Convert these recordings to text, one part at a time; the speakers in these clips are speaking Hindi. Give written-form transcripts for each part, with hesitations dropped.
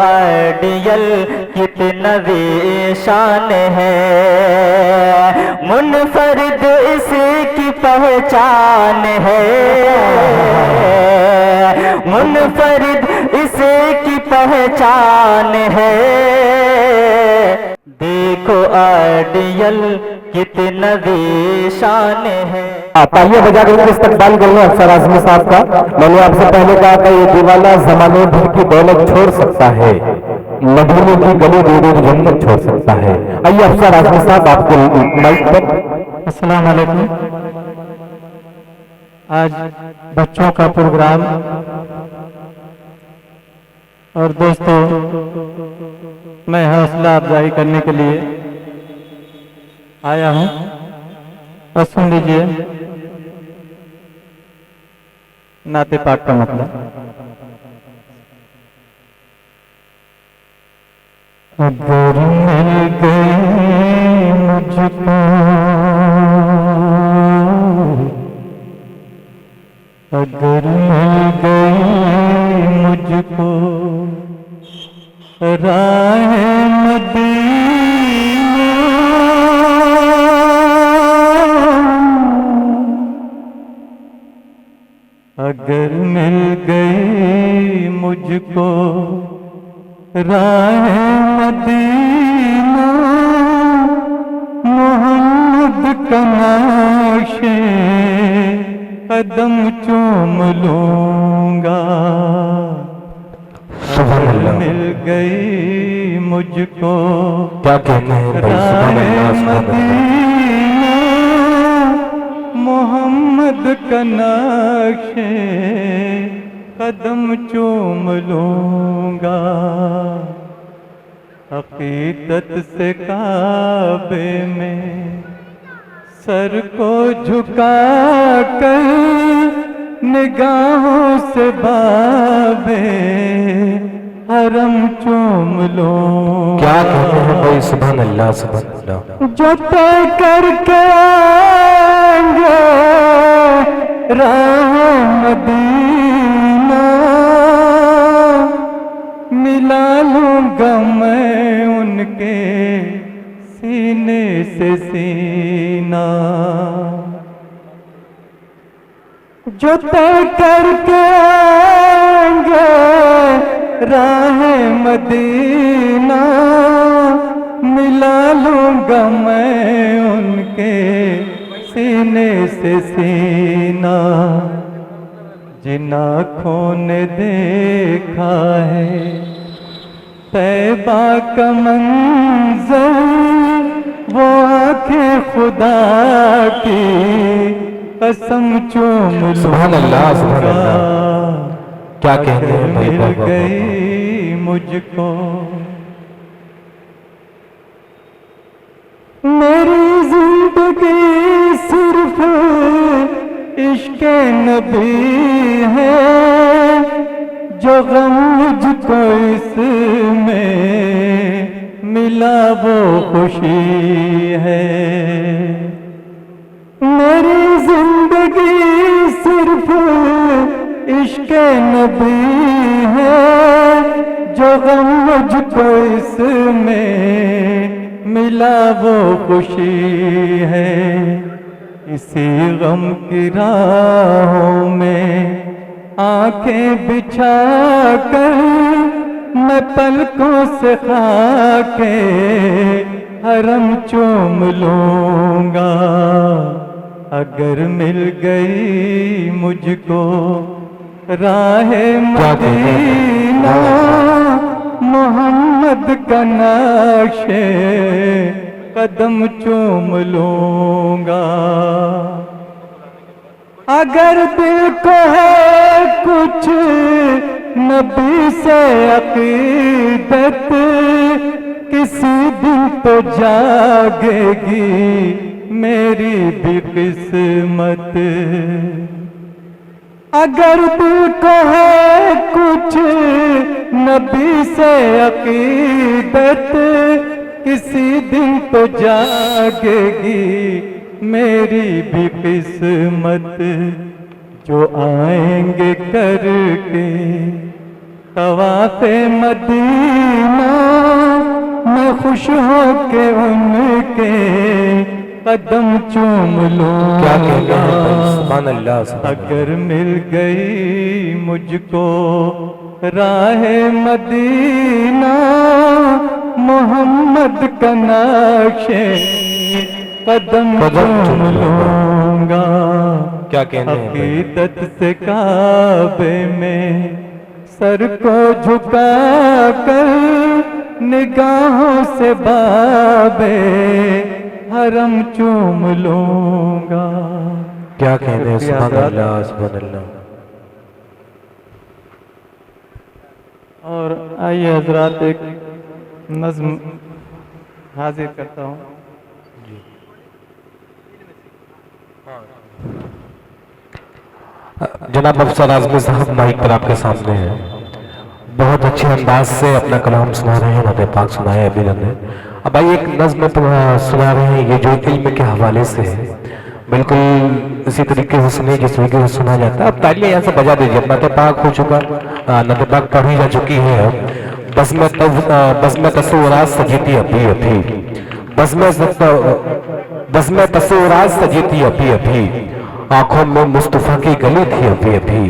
आइडियल कितना शान है, मुनफरिद इसकी पहचान है, मुनफरिद इसकी पहचान है। देखो आइडियल कितना शान है। तालियां बजाकर उनका इस्तकबाल करूंगा अफसर आजमी साहब का। मैंने आपसे पहले कहा था ये दीवाना जमाने भर की दौलत छोड़ सकता है, मदीने की गली दूर दूर जन्नत छोड़ सकता है। आइए अफसर आजमी साहब आपको माइक पर। अस्सलाम वालेकुम। आज बच्चों का प्रोग्राम और दोस्तों मैं हौसला अफजाई करने के लिए आया हूं और सुन लीजिए नाते पाक का मतलब। अगर मिल गए मुझको, अगर मिल गए मुझको राह मदीना, अगर मिल गई मुझको राह मदीना, मोहम्मद का नाशे कदम चूम लूंगा। अगर मिल गई मुझको क्या कहते हैं राह मदीना, मोहम्मद का नाशे कदम चूम लूंगा। हकीकत से काबे में सर को झुका कर निगाहों से बाबे हरम चूम लूं। क्या कहते हैं भाई? सुभान अल्लाह सुभान अल्लाह। जो तय करके आएंगे राह मदीना, मिला लूंगा मैं उनके सीने से सीना। जो तय करके आएंगे राह मदीना, मिला लूंगा मैं उनके सीने से सीना। जिन आँखों ने देखा है तैबा का मंज़र, वो आँखें खुदा की कसम चूम लूं। सुभान अल्लाह सुभान अल्लाह। क्या कहते हैं भाई? मिल गई मुझको मेरी जिंदगी सिर्फ इश्क़ नबी है, जो गम मुझको इसमें मिला वो खुशी है। मेरी जिंदगी सिर्फ इश्क़ नबी है, जो गम मुझको इसमें मिला वो खुशी है। इसी गम की राहों में आंखें बिछा कर मैं पलकों से खाके हरम चूम लूंगा। अगर मिल गई मुझको राह मदीना, मोहम्मद का नाशे कदम चूम लूंगा। अगर दिल को है कुछ नबी से अकीदत, किसी दिन तो जागेगी मेरी भी किस्मत। अगर दिल को है कुछ नबी से अकीदत, किसी दिन तो जागेगी मेरी भी किस्मत। जो आएंगे करके तवाफ़े मदीना मैं खुश हो के उनके कदम चूम क्या कहते लूँगा। हैं भाई, सुभान अल्लाह, सुभान अल्लाह। अगर मिल गई मुझको राहे मदीना मोहम्मद का नक्शे कदम चूम लूँगा। क्या कहते हैं भाई? अकीदत से काबे में सर को झुका कर निगाहों से बाबे हरम चूम लूँगा। क्या कहते हैं, सुभान अल्लाह, सुभान अल्लाह। और आइए हजरात एक नज्म हाजिर करता हूँ। जनाब अफसर आजमी साहब माइक पर आपके सामने हैं, बहुत अच्छे अंदाज से अपना कलाम सुना रहे हैं, नाते पाक सुनाए अभी ने। अब आइए एक नज्म सुना रहे हैं, ये जो इल्म के हवाले से है, बिल्कुल इसी तरीके से सुनिए जिस तरीके से सुना जाता है। अब तालियां यहाँ से बजा दीजिए, नाते पाक हो चुका, नाते पाक पढ़ी जा चुकी है। बस में तस्वुरात सजीती अभी अभी, बस में तस्वुरात सजीती अभी अभी, आंखों में मुस्तफा की गली थी अभी अभी।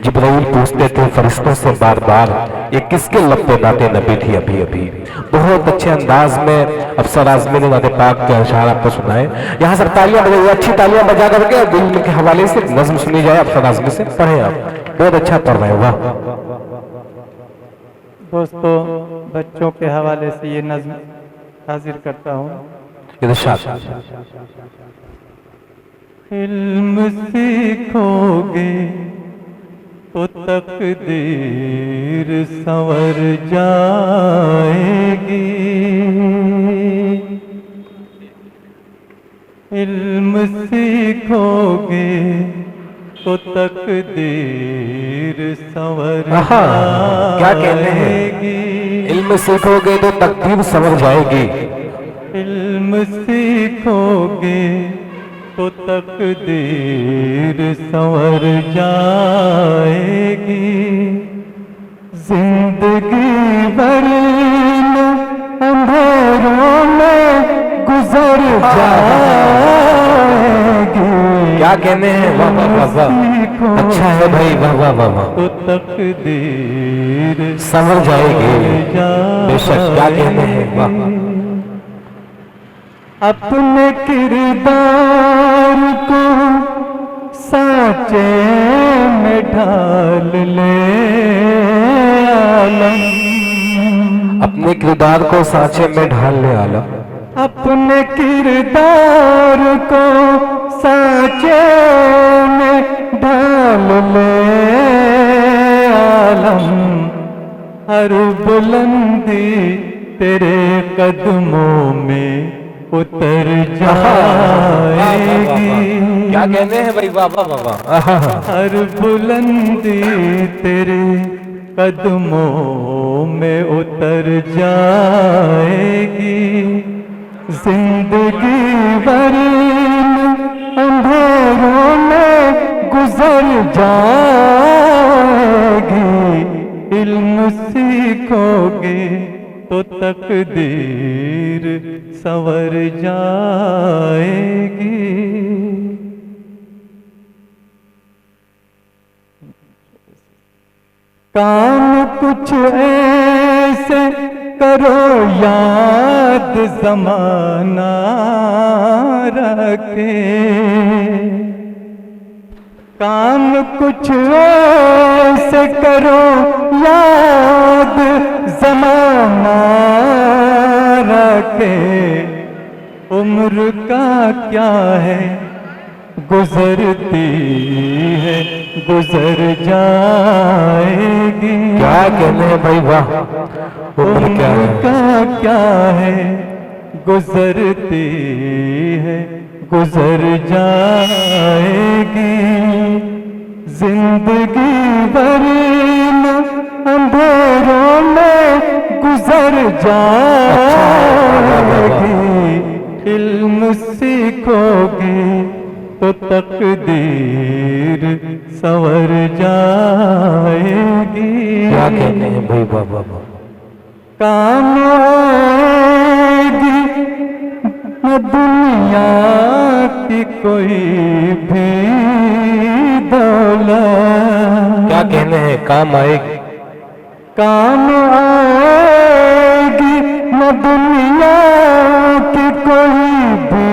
जिब्राइल पूछते थे फरिश्तों से बार बार, ये किसके लब पे नाते नबी थी अभी अभी। बहुत अच्छे अंदाज में अफसर आजमी ने नाते पाक के अशार आपको सुनाए। यहाँ सब तालियां बजाइए, अच्छी तालियां बजा करके दिल के हवाले से नज्म सुनी जाए। अफसर आजमी से पढ़े आप, बहुत अच्छा पढ़ रहे हैं, वाह। दोस्तों बच्चों के हवाले से ये नज्म हाजिर करता हूँ। इरशाद। इल्म सीखोगे तो तकदीर संवर जाएगी, इल्म सीखोगे तो तकदीर संवर क्या कहते हैं, इल्म सीखोगे तो तकदीर संवर जाएगी, इल्म सीखोगे तो तकदीर संवर जाएगी। जिंदगी भर अंधेरों में गुजर जाएगी। क्या कहने हैं, वाह वाह वाह वाह, अच्छा है भाई, वाह वाह वाह वाह। तो तकदीर संवर जाएगी, बेशक, क्या कहने हैं, वाह। अपने किरदार को साँचे में ढाल ले आलम, अपने किरदार को सांचे में ढाल ले आलम, अपने किरदार को साँचे में ढाल ले आलम। हर बुलंदी तेरे कदमों में उतर जाएगी। क्या कहते हैं भाई, वाह वाह वाह। हर बुलंदी तेरे कदमों में उतर जाएगी। जिंदगी भर अंधेरों में गुजर जाएगी। इल्म सीखोगे तो तकदीर संवर जाएगी। काम कुछ ऐसे करो याद ज़माना रखे, काम कुछ ऐसे करो याद ज़माना रखे। उम्र का क्या है गुजरती है गुजर जाएगी। क्या कहते हैं भाई, वाह। उम्र क्या है, का क्या है गुजरती है गुजर जाएगी। जिंदगी भर अंधेरों में गुजर जाएगी। इल्म सीखोगे तो तकदीर संवर जाएगी। क्या कहते हैं भाई, वाह वाह वाह। काम आएगी न दुनिया की कोई भी दौलत। क्या कहने हैं, काम आएगी। काम आएगी न दुनिया की कोई भी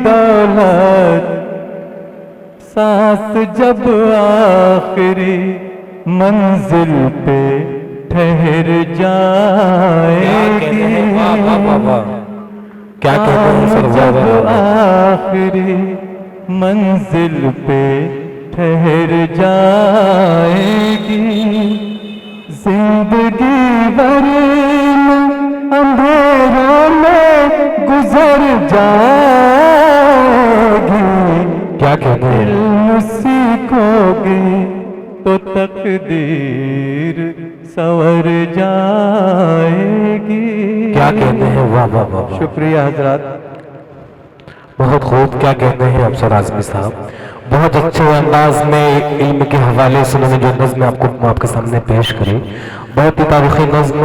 दौलत। सांस जब आखिरी मंजिल पे ठहर जाएगी। वाह वाह वाह वाह। क्या कहते हैं सर, वाह वाह जब वाह। आखिरी मंजिल पे ठहर जाएगी। जिंदगी भर अंधेरों में गुजर जाएगी। क्या कहते हैं, सीखोगे तो तकदीर संवर जाएगी। क्या कहते हैं, वाह वाह वाह वाह। शुक्रिया हजरात। बहुत खूब। क्या कहते हैं अफसर आजमी साहब, बहुत अच्छे अंदाज में इल्म के हवाले से उन्होंने जो नज्म आपको आपके सामने पेश करी, बहुत ही तारीखी नज्म।